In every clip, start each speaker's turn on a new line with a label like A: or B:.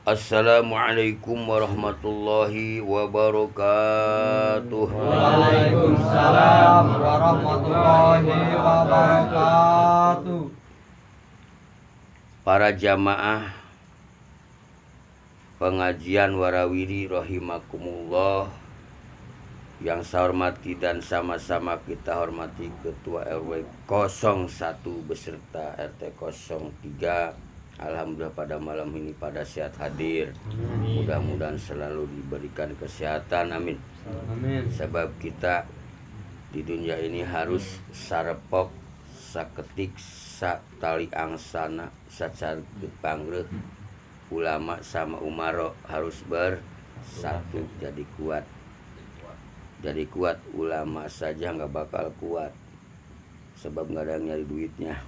A: Assalamualaikum warahmatullahi wabarakatuh.
B: Waalaikumsalam warahmatullahi wabarakatuh.
A: Para jamaah pengajian warawiri rahimakumullah, yang saya hormati dan sama-sama kita hormati Ketua RW 01 beserta RT 03. Alhamdulillah pada malam ini pada sehat hadir. Mudah-mudahan selalu diberikan kesehatan, amin. Sebab kita di dunia ini harus sarepok, saketik, satali angsana, sacarget pangreh. Ulama sama umaro harus bersatu jadi kuat. Jadi kuat, ulama saja nggak bakal kuat. Sebab nggak ada yang nyari duitnya.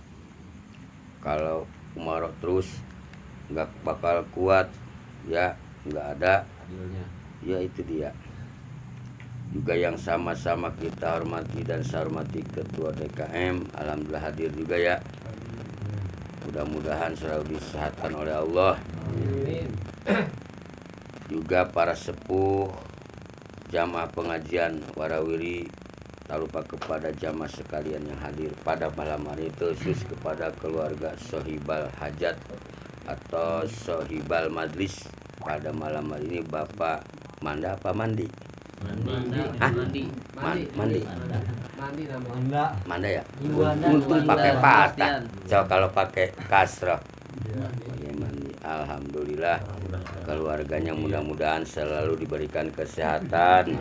A: Kalau umaro terus nggak bakal kuat, ya nggak ada ya, itu dia juga yang sama-sama kita hormati dan saya hormati Ketua DKM. Alhamdulillah hadir juga ya, mudah-mudahan selalu disehatkan oleh Allah. Juga para sepuh jamaah pengajian warawiri, tak lupa kepada jamaah sekalian yang hadir pada malam hari itu, khusus kepada keluarga sohibal hajat atau sohibal majlis pada malam hari ini. Bapak Manda apa Mandi? Manda ya? Untung pakai patah. Coba kalau pakai kasroh. Alhamdulillah, keluarganya mudah-mudahan selalu diberikan kesehatan.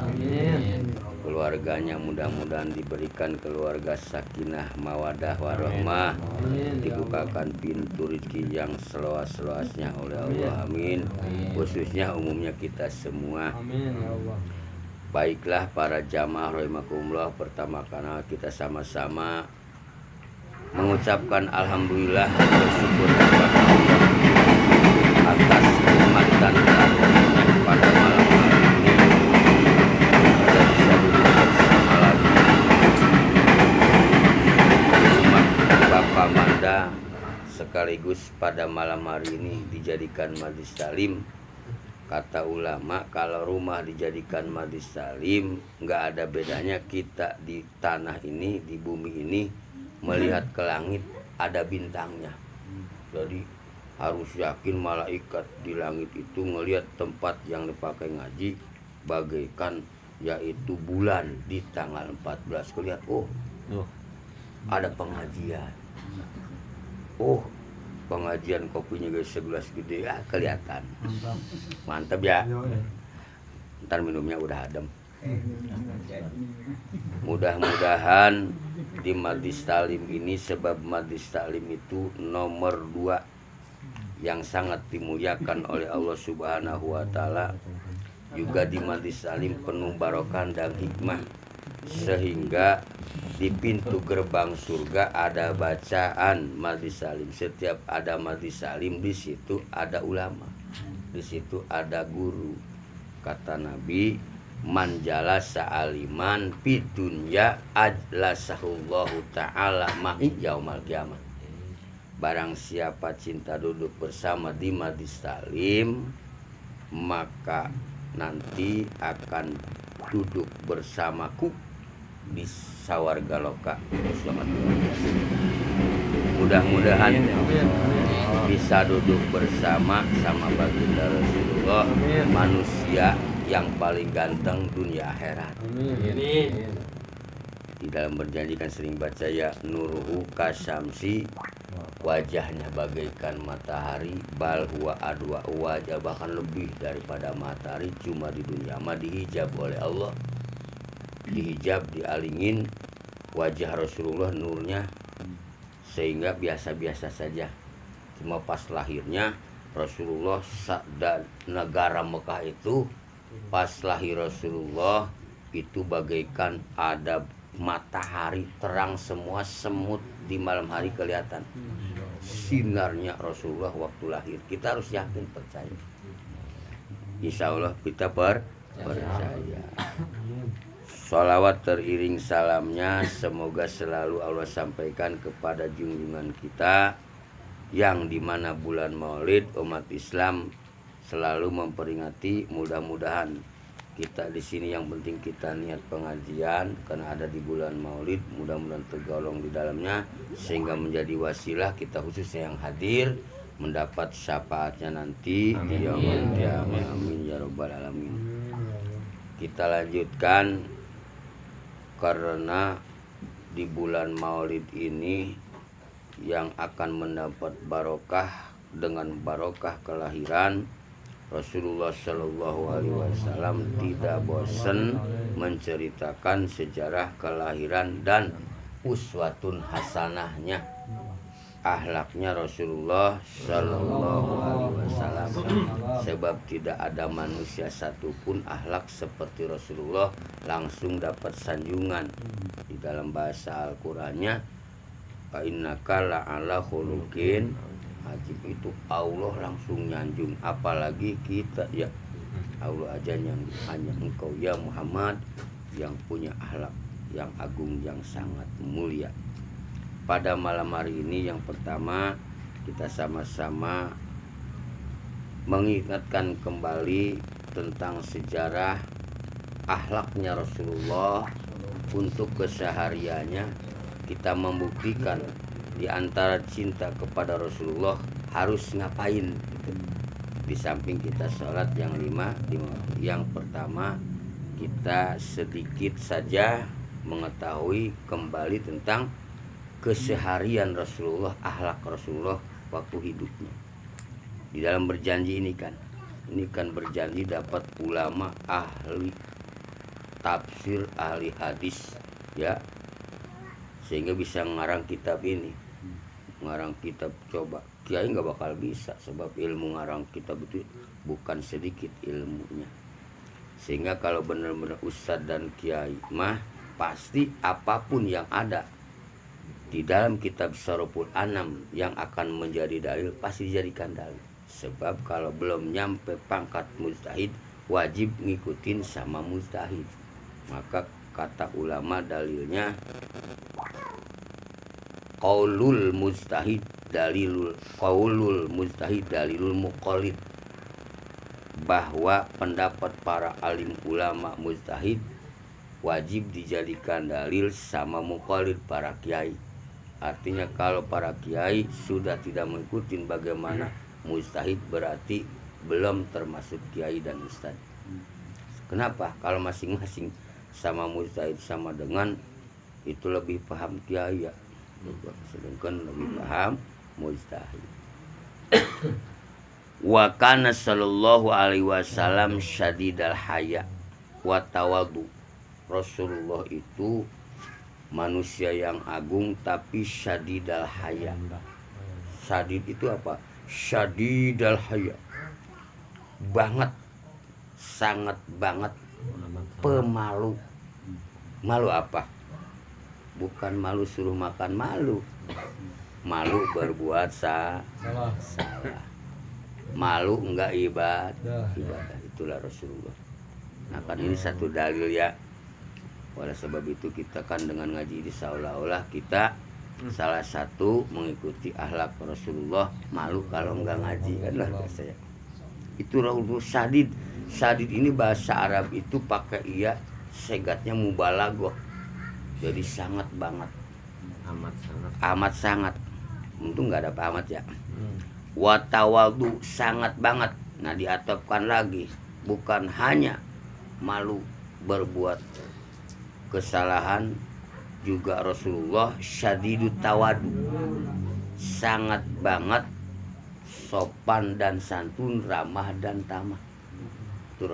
A: Keluarganya mudah-mudahan diberikan keluarga sakinah mawadah warahmah, dibukakan pintu rezeki yang seluas-luasnya oleh Allah, amin. Khususnya umumnya kita semua. Baiklah para jamaah rahimakumullah, pertama karena kita sama-sama mengucapkan alhamdulillah, bersyukur kepada Allah atas nikmat dan karunia pada malam hari ini kita bisa duduk bersama lagi. Cuma Bapak Manda sekaligus pada malam hari ini dijadikan majlis taklim. Kata ulama, kalau rumah dijadikan majlis taklim, nggak ada bedanya kita di tanah ini, di bumi ini melihat ke langit ada bintangnya. Jadi harus yakin malaikat di langit itu ngelihat tempat yang dipakai ngaji bagaikan yaitu bulan di tanggal 14. Kelihat, oh ada pengajian. Oh, pengajian kopinya guys segelas gede ya, kelihatan. Mantap ya. Ntar minumnya udah adem. Mudah-mudahan di majlis taklim ini, sebab majlis taklim itu nomor 2 yang sangat dimuliakan oleh Allah Subhanahu wa Ta'ala. Juga di majlis taklim penuh barokah dan hikmah, sehingga di pintu gerbang surga ada bacaan majlis taklim. Setiap ada majlis taklim, di situ ada ulama, di situ ada guru. Kata Nabi, man jalasa aliman fid dunya ajlasahullahu ta'ala ma'i yaumal qiyamah. Barang siapa cinta duduk bersama di majlis taklim, maka nanti akan duduk bersamaku di sawarga loka. Mudah-mudahan bisa duduk bersama sama baginda Rasulullah, manusia yang paling ganteng dunia akhirat. Di dalam berjanji kan sering baca ya, nuruhu kasyamsi, wajahnya bagaikan matahari, bal huwa adwa wajah, bahkan lebih daripada matahari. Cuma di dunia mah dihijab oleh Allah, dihijab, dialingin wajah Rasulullah nurnya, sehingga biasa-biasa saja. Cuma pas lahirnya Rasulullah dan negara Mekah itu, pas lahir Rasulullah itu bagaikan ada matahari terang semua, semut di malam hari kelihatan sinarnya Rasulullah waktu lahir. Kita harus yakin, percaya. Insya Allah kita percaya. Sholawat teriring salamnya semoga selalu Allah sampaikan kepada junjungan kita, yang dimana bulan Maulid umat Islam selalu memperingati. Mudah-mudahan kita di sini yang penting kita niat pengajian karena ada di bulan Maulid, mudah-mudahan tergolong di dalamnya sehingga menjadi wasilah kita khususnya yang hadir mendapat syafaatnya nanti di yaumul qiyamah. Amin ya rabbal alamin. Kita lanjutkan karena di bulan Maulid ini yang akan mendapat barokah dengan barokah kelahiran Rasulullah Shallallahu Alaihi Wasallam tidak bosan menceritakan sejarah kelahiran dan uswatun hasanahnya, akhlaknya Rasulullah Shallallahu Alaihi Wasallam. Sebab tidak ada manusia satupun akhlak seperti Rasulullah langsung dapat sanjungan. Di dalam bahasa Al-Qur'annya, fa innaka la'ala khuluqin ajib, itu Allah langsung nyanjung, apalagi kita ya. Allah aja nyanjung, hanya engkau ya Muhammad yang punya akhlak yang agung yang sangat mulia. Pada malam hari ini yang pertama kita sama-sama mengingatkan kembali tentang sejarah akhlaknya Rasulullah. Untuk kesehariannya kita membuktikan di antara cinta kepada Rasulullah harus ngapain gitu. Di samping kita sholat yang 5 yang pertama kita sedikit saja mengetahui kembali tentang keseharian Rasulullah, akhlak Rasulullah waktu hidupnya. Di dalam berjanji ini kan berjanji dapat ulama ahli tafsir, ahli hadis ya, sehingga bisa ngarang kitab ini. Ngarang kitab coba kiai nggak bakal bisa, sebab ilmu ngarang kitab itu bukan sedikit ilmunya. Sehingga kalau benar-benar ustadz dan kiai mah pasti apapun yang ada di dalam kitab Syaraful Anam yang akan menjadi dalil pasti dijadikan dalil. Sebab kalau belum nyampe pangkat mujtahid wajib ngikutin sama mujtahid. Maka kata ulama dalilnya qaulul mujtahid dalilul muqallid, bahwa pendapat para alim ulama mujtahid wajib dijadikan dalil sama muqallid para kiai. Artinya kalau para kiai sudah tidak mengikuti bagaimana mujtahid berarti belum termasuk kiai dan ustad. Kenapa? Kalau masing-masing sama mujtahid sama dengan itu lebih paham kiai ya, sedangkan lebih paham mujtahid. Wa kana sallallahu alaihi wasallam syadidal haya wa tawadu. Rasulullah itu manusia yang agung tapi syadidal haya. Syadid itu apa? Syadidal haya, banget, sangat banget pemalu. Malu apa? Bukan malu suruh makan, malu berbuat salah. Malu enggak ibadah. Itulah Rasulullah. Nah kan ini satu dalil ya. Oleh sebab itu kita kan dengan ngaji ini seolah-olah kita salah satu mengikuti akhlak Rasulullah. Malu kalau enggak ngaji kan lah saya. Itu Rasulullah syadid. Syadid ini bahasa Arab itu pakai iya segatnya mubalaghah. Jadi sangat banget. Amat sangat. Untung enggak ada amat ya. Wa tawadu, sangat banget. Nah diatopkan lagi, bukan hanya malu berbuat kesalahan, juga Rasulullah syadidut tawadu, sangat banget sopan dan santun, ramah dan tamah. Itu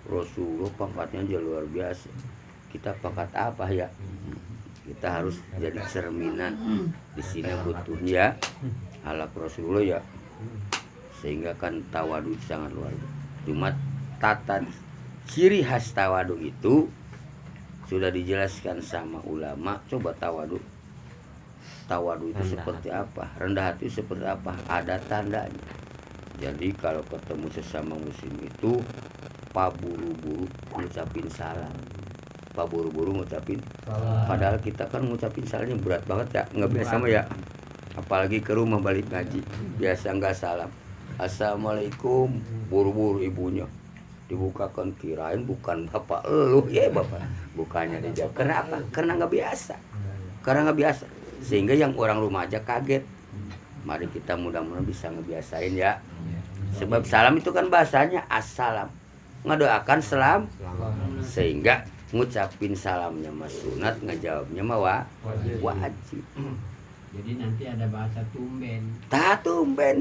A: Rasulullah pangkatnya aja luar biasa. Kita pangkat apa ya? Kita harus jadi cerminan. Di sini butuhnya akhlak Rasulullah ya, sehingga kan tawadu sangat luar biasa. Cuma tata ciri khas tawadu itu sudah dijelaskan sama ulama. Coba tawadu itu seperti apa, rendah hati seperti apa, ada tandanya. Jadi kalau ketemu sesama muslim itu pak buru-buru ngucapin salam, pak buru-buru ngucapin salam. Padahal kita kan ngucapin salamnya berat banget ya, nggak biasa sama ya. Apalagi ke rumah balik ngaji biasa nggak salam, Assalamualaikum, buru-buru ibunya dibukakan, kirain bukan bapak lu ya bapak, bukannya dijawab. Kenapa? Karena nggak biasa, sehingga yang orang rumah aja kaget. Mari kita mudah-mudahan bisa ngebiasain ya, sebab salam itu kan bahasanya assalam, ngedoakan selam, sehingga ngucapin salamnya mah sunat, ngejawabnya mah wajib.
C: Jadi nanti ada bahasa tumben.
A: Tumben.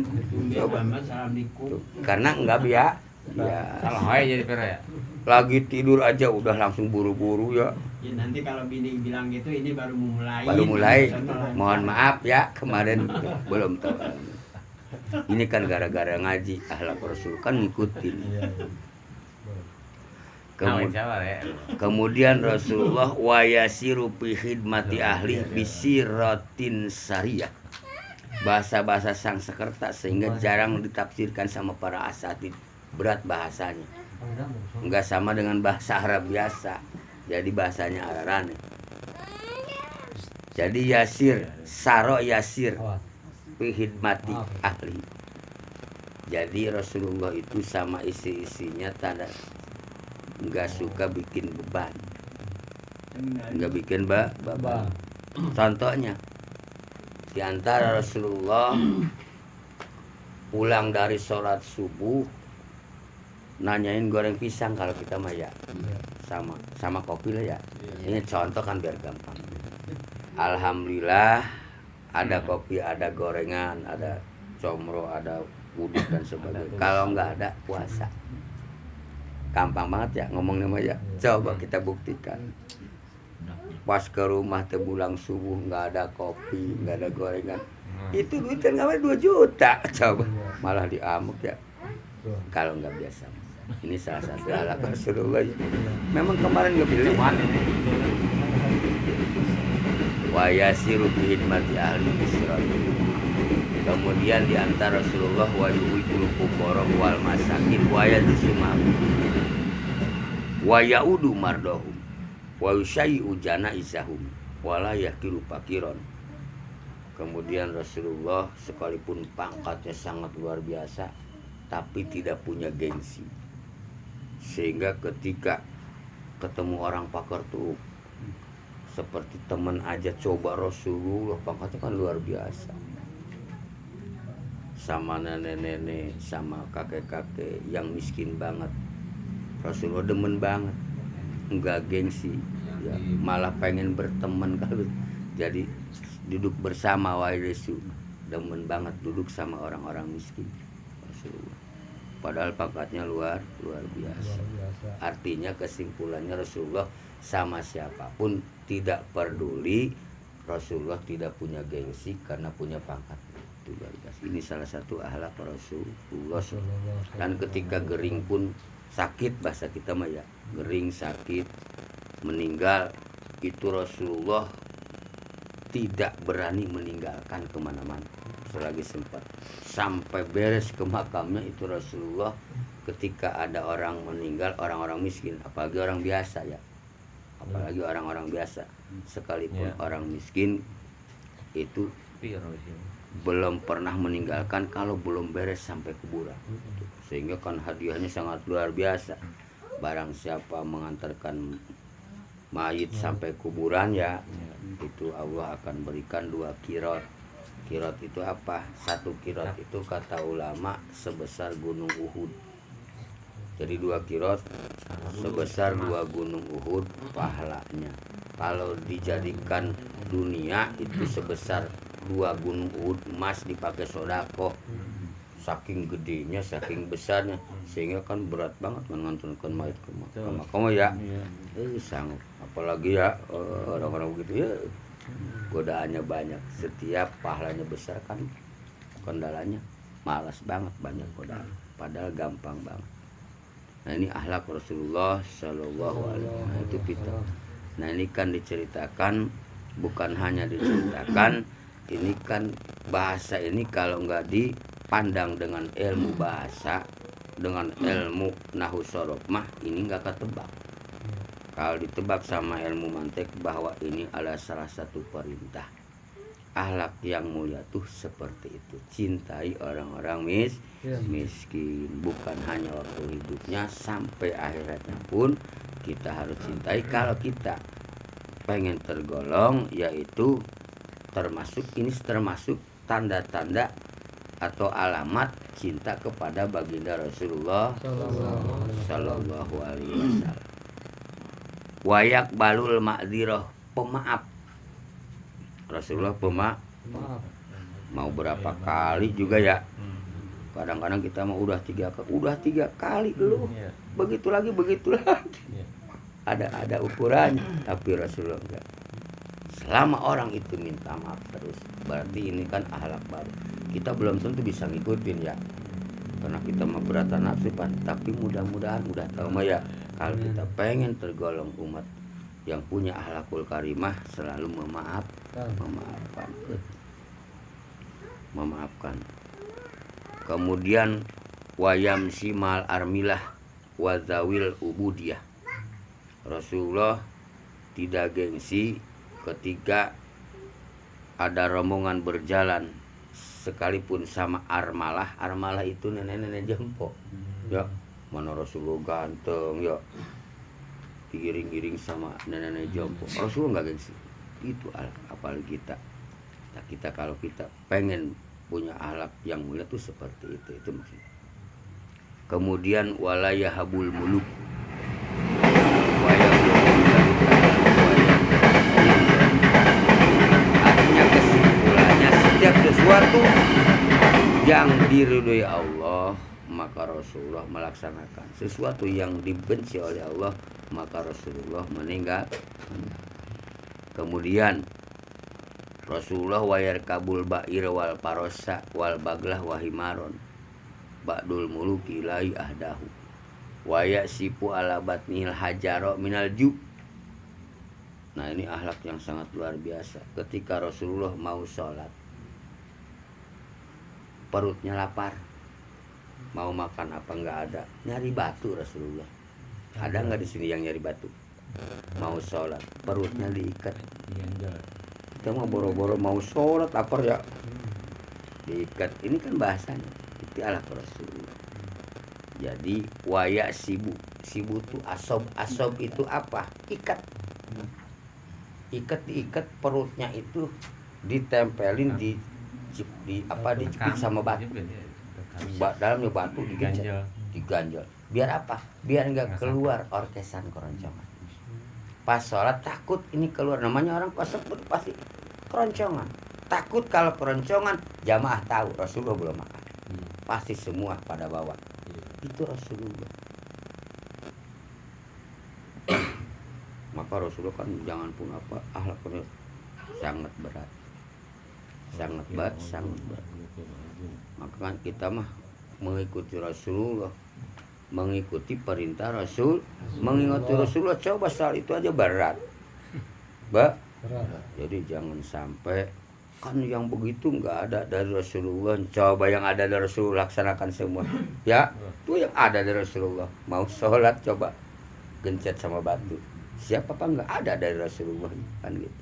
A: Coba.
C: Assalamualaikum.
A: Karena enggak ya.
B: Salah aja jadi pera ya.
A: Lagi tidur aja udah langsung buru-buru ya.
C: Ya nanti kalau bini bilang gitu ini baru mulai.
A: Mohon maaf ya, kemarin belum tahu. Ini kan gara-gara ngaji akhlak Rasul kan ngikutin. Kemudian Rasulullah wayasiru fi khidmati ahli bisiratin sariyah. Bahasa-bahasa Sanskerta sehingga jarang ditafsirkan sama para asatid. Berat bahasanya. Enggak sama dengan bahasa Arab biasa. Jadi bahasanya ararane. Jadi yasir, saro yasir fi khidmati ahli. Jadi Rasulullah itu sama isi-isinya tanda nggak suka bikin beban, nggak bikin beban. Contohnya, di antara Rasulullah pulang dari sholat subuh nanyain goreng pisang kalau kita mah ya sama kopi lah ya. Ini contoh kan biar gampang. Alhamdulillah ada kopi, ada gorengan, ada comro, ada uduk dan sebagainya. Kalau nggak ada puasa. Gampang banget ya ngomongnya mah ya. Coba kita buktikan. Pas ke rumah teh pulang subuh nggak ada kopi, nggak ada gorengan. Itu duitnya nggak ada 2 juta. Coba malah diamuk ya. Kalau nggak biasa. Ini salah satu ala Rasulullah. Memang kemarin nggak pilih. Wa yasiru bi hidmati ahli Israil. Kemudian di antara Rasulullah wa yuhibul fuqara wal masakin wa yadusumah wa yaudu mardahum wa yushayyu janaizahum wa la yakiru fakiron. Kemudian Rasulullah sekalipun pangkatnya sangat luar biasa tapi tidak punya gengsi, sehingga ketika ketemu orang pakar tuh seperti teman aja. Coba Rasulullah pangkatnya kan luar biasa, sama nenek-nenek, sama kakek-kakek yang miskin banget. Rasulullah demen banget, enggak gengsi, ya, malah pengen berteman kalau jadi duduk bersama wairesu, demen banget duduk sama orang-orang miskin. Rasulullah, padahal pangkatnya luar biasa. Artinya kesimpulannya Rasulullah sama siapapun tidak peduli. Rasulullah tidak punya gengsi karena punya pangkat. Ini salah satu akhlak Rasulullah. Dan ketika gering pun sakit, bahasa kita mah ya, gering, sakit, meninggal, itu Rasulullah tidak berani meninggalkan kemana-mana selagi sempat. Sampai beres ke makamnya itu Rasulullah, ketika ada orang meninggal, orang-orang miskin, apalagi orang biasa ya, apalagi orang-orang biasa, sekalipun orang miskin itu belum pernah meninggalkan kalau belum beres sampai kuburan. Sehingga kan hadiahnya sangat luar biasa. Barang siapa mengantarkan mayit sampai kuburan ya, itu Allah akan berikan 2 kirot. Kirot itu apa? 1 kirot itu kata ulama sebesar gunung Uhud. Jadi 2 kirot sebesar 2 gunung Uhud pahalanya. Kalau dijadikan dunia itu sebesar 2 gunung Uhud emas dipakai sodako. Saking gedenya, saking besarnya, sehingga kan berat banget mengantarkan mayat ke makam ya. Sanggup, apalagi ya orang-orang begitu ya, godaannya banyak. Setiap pahalanya besar kan kendalanya malas banget, banyak godaan, padahal gampang banget. Nah ini akhlak Rasulullah Shallallahu Alaihi Wasallam itu kita. Nah ini kan diceritakan, bukan hanya diceritakan, ini kan bahasa ini kalau nggak dipandang dengan ilmu bahasa, dengan ilmu nahu sorof mah ini nggak ketebak. Kalau ditebak sama ilmu mantek bahwa ini adalah salah satu perintah. Akhlak yang mulia tuh seperti itu. Cintai orang-orang miskin. Bukan hanya waktu hidupnya, sampai akhiratnya pun kita harus cintai. Kalau kita pengen tergolong, yaitu termasuk tanda-tanda atau alamat cinta kepada baginda Rasulullah Sallallahu Alaihi Wasallam. Wayak balul ma'dziroh, pemaaf. Rasulullah pemaaf. Mau berapa kali juga ya. Kadang-kadang kita mau udah tiga kali dulu. Begitu lagi. Ada ukurannya. Tapi Rasulullah enggak. Selama orang itu minta maaf terus, berarti ini kan akhlak baru. Kita belum tentu bisa ngikutin ya, karena kita mah beratan nafsu pan. Tapi mudah-mudahan udah tahu mah ya, kalau kita pengen tergolong umat yang punya akhlakul karimah, selalu memaafkan. Kemudian wayam simal armilah wazawil ubudiyah. Rasulullah tidak gengsi ketika ada rombongan berjalan, sekalipun sama armalah. Armalah itu nenek-nenek jempol ya, mana Rasulullah ganteng ya, digiring-giring sama nenek-nenek jempol. Rasulullah nggak gengsi. Itu apalagi kita. Nah, kita kalau kita pengen punya akhlak yang mulia tuh seperti itu maksudnya. Kemudian walayahabul muluk, artinya kesimpulannya, setiap sesuatu yang diridhoi Allah maka Rasulullah melaksanakan. Sesuatu yang dibenci oleh Allah maka Rasulullah meninggal. Kemudian Rasulullah wayar kabul ba'ir wal parosa wal baglah wahimaron ba'dul muluki lai ahdahu waya sipu ala batnil hajaro minal ju. Nah, ini akhlak yang sangat luar biasa. Ketika Rasulullah mau sholat, perutnya lapar, mau makan apa nggak ada, nyari batu Rasulullah. Ada nggak di sini yang nyari batu? Mau sholat, perutnya diikat. Kita mau boro-boro mau sholat, lapar ya, diikat. Ini kan bahasanya, itu akhlak Rasulullah. Jadi waya sibu itu asob itu apa? Diikat perutnya itu ditempelin di dijepit sama batu. Dalamnya batu diganjal. Biar apa? Biar nggak keluar orkesan keroncongan. Pas sholat takut ini keluar, namanya orang pas sholat pasti keroncongan. Takut kalau keroncongan jamaah tahu Rasulullah belum makan. Pasti semua pada bawa. Itu Rasulullah. Maka Rasulullah kan jangan pun apa, akhlaknya sangat berat. Sangat berat. Maka kan kita mah mengikuti Rasulullah, mengikuti perintah Rasul, mengikuti Rasulullah. Coba soal itu aja berat. Jadi jangan sampai kan yang begitu nggak ada dari Rasulullah. Coba yang ada dari Rasulullah laksanakan semua. Ya, itu yang ada dari Rasulullah. Mau sholat coba gencet sama batu. Siapa apa nggak ada dari Rasulullah kan gitu.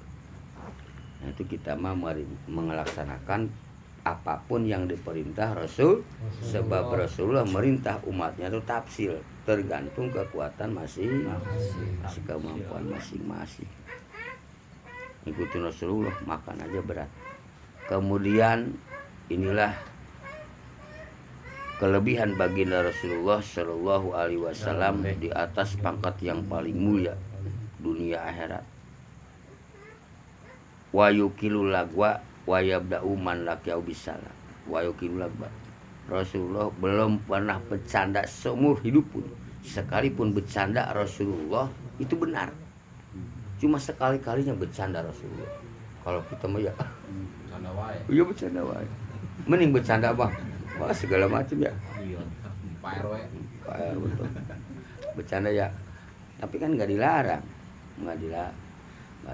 A: Nah, itu kita mah melaksanakan apapun yang diperintah Rasul, sebab Rasulullah merintah umatnya itu tafsil, tergantung kekuatan masing-masing, kemampuan masing-masing. Ikutin Rasulullah, makan aja berat. Kemudian inilah kelebihan baginda Rasulullah Shallallahu Alaihi Wasallam di atas pangkat yang paling mulia dunia akhirat. Wa yukilul lagwa wa yabda'u man laqiya bisalam. Wa yukilul lagwa. Rasulullah belum pernah bercanda seumur hidup pun. Sekalipun bercanda Rasulullah itu benar. Cuma sekali-kalinya bercanda Rasulullah. Kalau kita mah ya bercanda wae. Iya bercanda wae. Mending bercanda Bang. Wah, segala macam ya.
B: Iya. Pak RW.
A: Betul. Bercanda ya. Tapi kan nggak dilarang. Nggak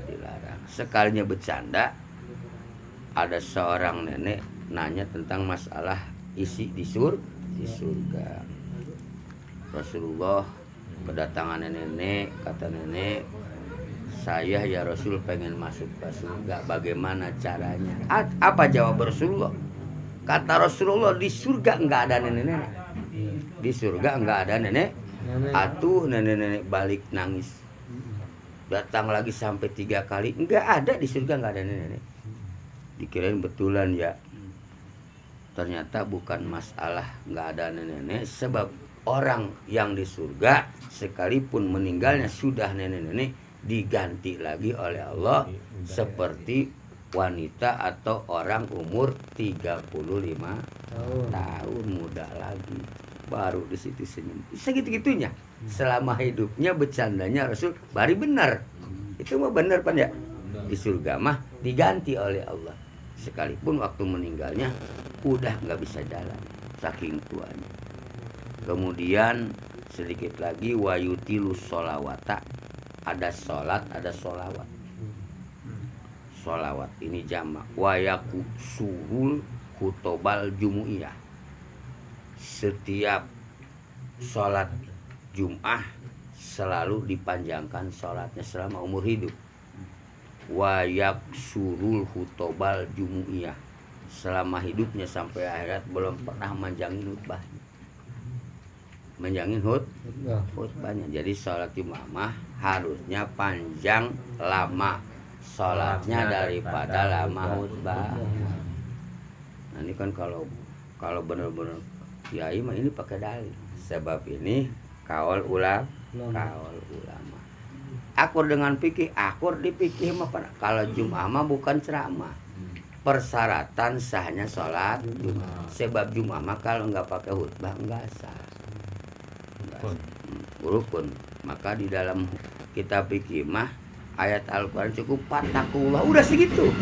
A: dilarang. Sekalinya bercanda, ada seorang nenek nanya tentang masalah isi di surga. Rasulullah kedatangan nenek, kata nenek, saya ya Rasul pengen masuk ke surga, bagaimana caranya? Apa jawab Rasulullah? Kata Rasulullah, di surga enggak ada nenek-nenek. Di surga enggak ada nenek. Atuh nenek-nenek balik nangis. Datang lagi sampai 3 kali, enggak ada di surga, enggak ada nenek-nenek. Dikirain betulan ya. Ternyata bukan masalah enggak ada nenek-nenek, sebab orang yang di surga sekalipun meninggalnya sudah nenek-nenek, diganti lagi oleh Allah seperti wanita atau orang umur 35 tahun, muda lagi. Baru di situ senyum. Segitu-gitunya. Selama hidupnya bercandanya Rasul bari benar. Itu mah benar pan ya. Di surga mah diganti oleh Allah. Sekalipun waktu meninggalnya udah nggak bisa jalan saking tuanya. Kemudian sedikit lagi wayutilu sholawata, ada sholat ada sholawat. Sholawat ini jamak wayaku surul khutobal jumu'iyah. Setiap sholat Jum'ah selalu dipanjangkan sholatnya selama umur hidup. Wayak surul khutobal jumu'iyah, selama hidupnya sampai akhirat belum pernah manjangin khutbahnya. Manjangin khutbahnya. Jadi sholat Jum'ah harusnya panjang lama sholatnya daripada lama khutbah. Nah ini kan kalau benar-benar kiai mah ini pakai dalil. Sebab ini kaul ulama. Akur dengan fikih, akur di fikih mah kalau Jum'ah mah bukan ceramah. Persyaratan sahnya sholat Jum'ah. Sebab Jum'ah mah kalau nggak pakai khutbah nggak sah. Rukun. Maka di dalam kitab fikih mah ayat Al-Quran cukup fatakullah, udah segitu.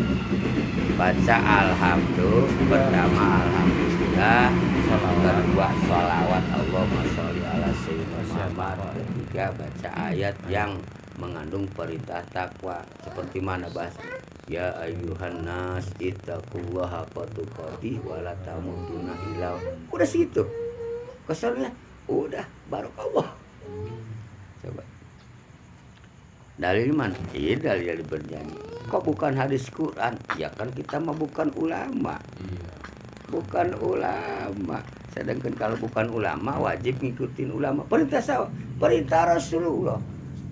A: Baca alhamdulillah, pertama alhamdulillah, kedua sholawat Allahumma sholli ala sayyidina Muhammad, ketiga baca ayat yang mengandung perintah takwa seperti mana bahasa ya ayyuhan nas ittaqullaha haqqa tuqatih wa la tamutunna illa. Udah segitu. Kesannya udah barakallah. Coba. Dalil mana? Iya dalil berjanji. Kok bukan hadis Quran? Ya kan kita mah bukan ulama. Bukan ulama. Sedangkan kalau bukan ulama wajib ngikutin ulama. Perintah siapa? Perintah Rasulullah.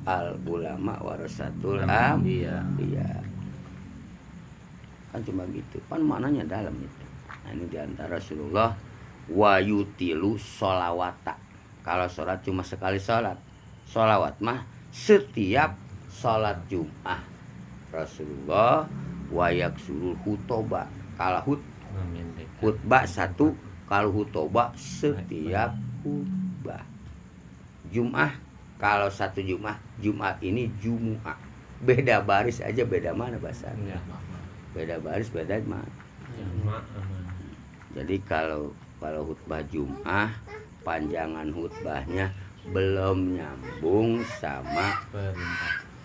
A: Al ulama warasatul anbiya. Iya. Kan cuma gitu. Kan maknanya dalam itu. Nah ini diantara Rasulullah wa yutilu sholawata. Kalau sholat cuma sekali sholat. Sholawat mah setiap sholat Jum'ah. Rasulullah wayak surul hutoba. Kalau khutbah satu, kalau hutoba setiap khutbah. Jum'ah kalau satu Jum'ah, Jum'ah ini Jumu'ah. Beda baris aja, beda mana bahasanya. Beda baris, beda mana. Jadi kalau khutbah Jum'ah, panjangan khutbahnya belum nyambung sama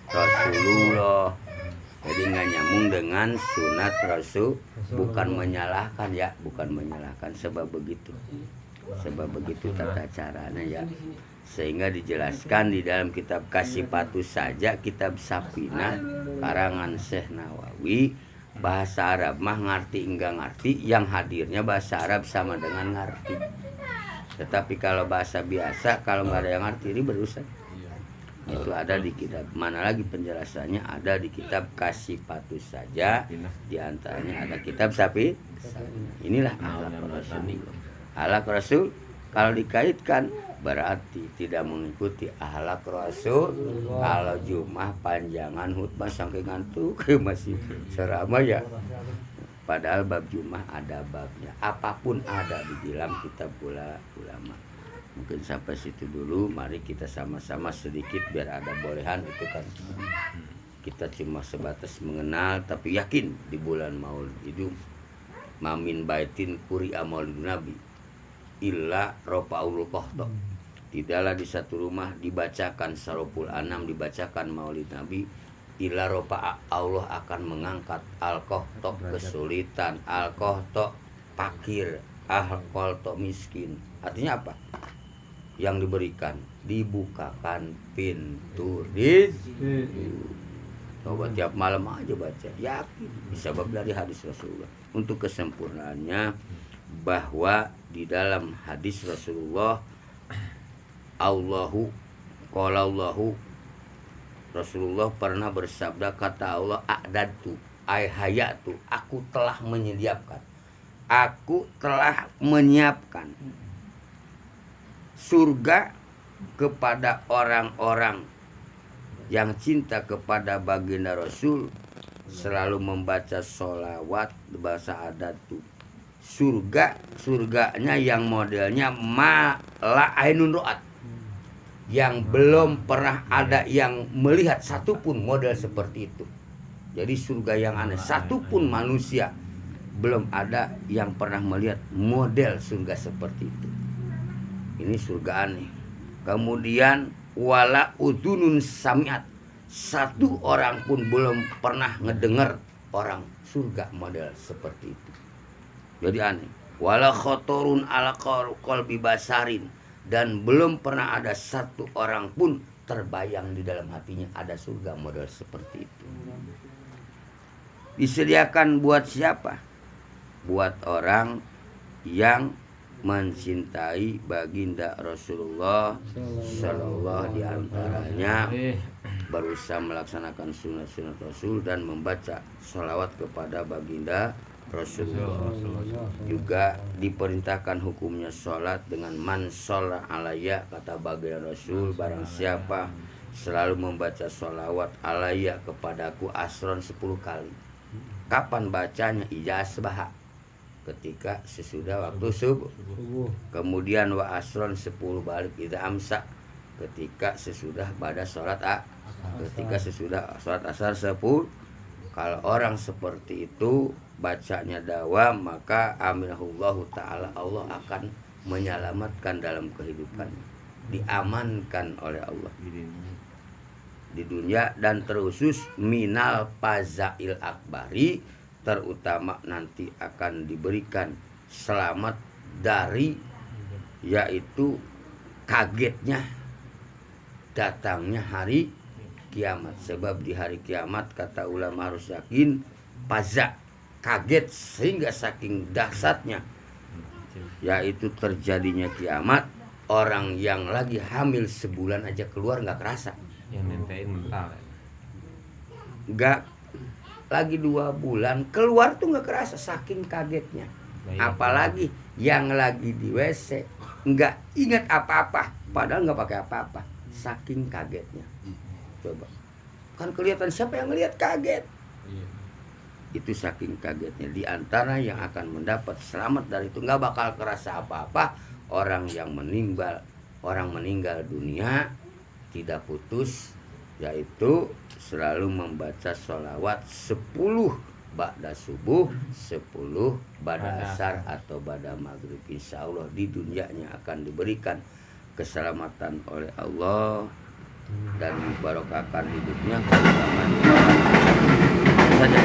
A: Rasulullah. Jadi nggak nyambung dengan sunat Rasul. Bukan menyalahkan ya, bukan menyalahkan, sebab begitu tata caranya ya. Sehingga dijelaskan di dalam kitab Kasipatus saja, kitab Sapina karangan Syekh Nawawi, bahasa Arab mah ngerti enggak ngerti, yang hadirnya bahasa Arab sama dengan ngerti. Tetapi kalau bahasa biasa, kalau nggak ada yang ngerti ini berurusan. Itu ada di kitab mana lagi penjelasannya, ada di kitab Kasipatus saja, di antaranya ada kitab Sapi. Inilah akhlak Rasul. Akhlak Rasul kalau dikaitkan berarti tidak mengikuti akhlak Rasul. Kalau Jum'ah panjangan khutbah sampai ngantuk masih ceramah ya. Padahal bab Jum'ah ada babnya. Apapun ada di dalam kitab ulama. Mungkin sampai situ dulu. Mari kita sama-sama sedikit biar ada bolehan itu kan. Kita cuma sebatas mengenal tapi yakin di bulan Maulid itu mamin baitin quri'a maulidun nabi illa rafa'ul qahta. Tidaklah di satu rumah dibacakan Saroful Anam, dibacakan Maulid Nabi, illa ropa Allah akan mengangkat al-qahta kesulitan, al-qahta fakir, al-qahta miskin. Artinya apa? Yang diberikan, dibukakan pintu rizki. Coba tiap malam aja baca, yakin disebab dari hadis Rasulullah. Untuk kesempurnaannya bahwa di dalam hadis Rasulullah Rasulullah pernah bersabda, kata Allah, a'dadtu ay hayatu, aku telah menyiapkan surga kepada orang-orang yang cinta kepada baginda Rasul, selalu membaca sholawat bahasa adatu. Surganya yang modelnya la ainun ro'at, yang belum pernah ada yang melihat satupun model seperti itu. Jadi surga yang aneh, satupun manusia belum ada yang pernah melihat model surga seperti itu. Ini surga aneh. Kemudian wala udunun samiat, satu orang pun belum pernah ngedengar orang surga model seperti itu. Jadi aneh. Wala khotorun ala qalbi basarin, dan belum pernah ada satu orang pun terbayang di dalam hatinya ada surga model seperti itu. Disediakan buat siapa? Buat orang yang mencintai baginda Rasulullah Sallallahu, diantaranya berusaha melaksanakan sunat-sunat Rasul dan membaca sholawat kepada baginda Rasulullah. Juga diperintahkan hukumnya sholat dengan man sholla alaiya, kata baginda Rasul, barang siapa selalu membaca sholawat alaiya kepadaku asron 10 kali. Kapan bacanya? Ija asbaha, ketika sesudah waktu subuh. Kemudian wa asron 10 balik idza amsa, ketika sesudah pada sholat ketika sesudah sholat asar 10. Kalau orang seperti itu bacanya dawam, maka aminahullahu ta'ala, Allah akan menyelamatkan dalam kehidupannya, diamankan oleh Allah di dunia dan terusus minal pazail akbari, terutama nanti akan diberikan selamat dari yaitu kagetnya datangnya hari kiamat. Sebab di hari kiamat, kata ulama, harus yakin paza, kaget, sehingga saking dahsyatnya yaitu terjadinya kiamat, orang yang lagi hamil sebulan aja keluar nggak kerasa,
B: yang nentein mental
A: nggak lagi 2 bulan keluar tuh nggak kerasa saking kagetnya. Apalagi yang lagi di WC nggak ingat apa-apa, padahal nggak pakai apa-apa, saking kagetnya. Coba kan kelihatan siapa yang ngelihat kaget. Itu saking kagetnya. Di antara yang akan mendapat selamat dari itu, nggak bakal kerasa apa-apa, orang yang meninggal dunia tidak putus, yaitu selalu membaca sholawat 10 ba'da subuh, 10 ba'da asar atau ba'da maghrib. Insya Allah di dunianya akan diberikan keselamatan oleh Allah dan barokahkan hidupnya, keutamaan saja.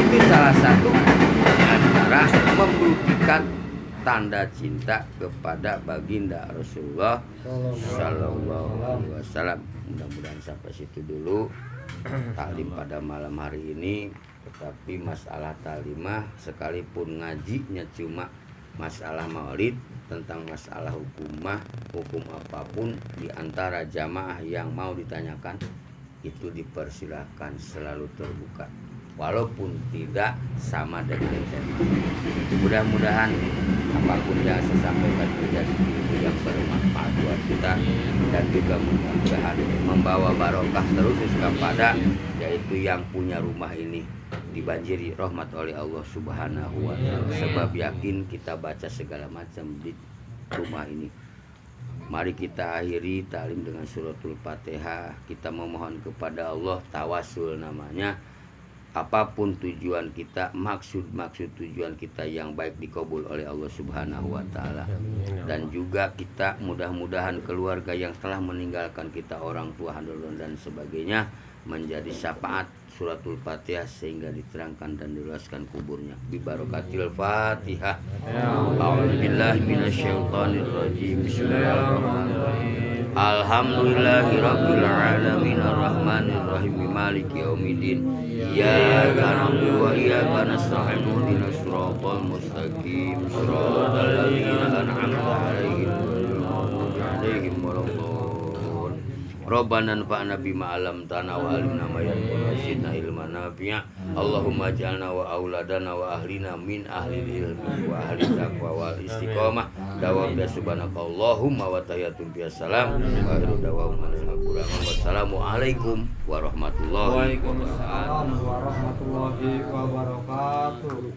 A: Itu salah satu di antara membuktikan tanda cinta kepada baginda Rasulullah Sallallahu Alaihi Wasallam. Mudah-mudahan sampai situ dulu taklim pada malam hari ini. Tetapi masalah taklimah, sekalipun ngajinya cuma masalah maulid, tentang masalah hukum apapun di antara jamaah yang mau ditanyakan, itu dipersilahkan, selalu terbuka, walaupun tidak sama dengan tema. Mudah-mudahan apapun yang saya sampaikan menjadi ilmu yang bermanfaat buat kita, dan juga mudah-mudahan membawa barokah terus kepada yaitu yang punya rumah ini dibanjiri rahmat oleh Allah Subhanahu wa Ta'ala. Sebab yakin kita baca segala macam di rumah ini. Mari kita akhiri taklim dengan suratul Fatihah. Kita memohon kepada Allah, tawasul namanya. Apapun tujuan kita, maksud tujuan kita yang baik dikabul oleh Allah Subhanahu wa Ta'ala. Dan juga kita mudah-mudahan keluarga yang telah meninggalkan kita, orang tua, handalon dan sebagainya, menjadi syafaat suratul Fatihah sehingga diterangkan dan diluaskan kuburnya. Bi barakatil Fatihah. A'udzubillahi minasyaitonir rajim. Bismillahirrahmanirrahim. Alhamdulillahirabbil alamin arrahmanir rahim maliki yaumiddin. Iyyaka na'budu wa iyyaka nasta'in ihdinas siratal mustaqim siratal ladzina an'amta 'alaihim ghairil maghdubi 'alaihim waladdallin. Rabbana anfa'na bima 'allamtana wa 'allimna ma yanfa'una wa zidna ilman nafi'a. Allahumma ij'alna wa auladana wa ahlina min ahlil ilmi wa ahli taqwa wal istiqomah. Dawam bi subhanakallahumma wa tahiyatum bias salam wa akhiru dawam wassalamualaikum warahmatullahi wabarakatuh.
D: Waalaikumsalam warahmatullahi wabarakatuh.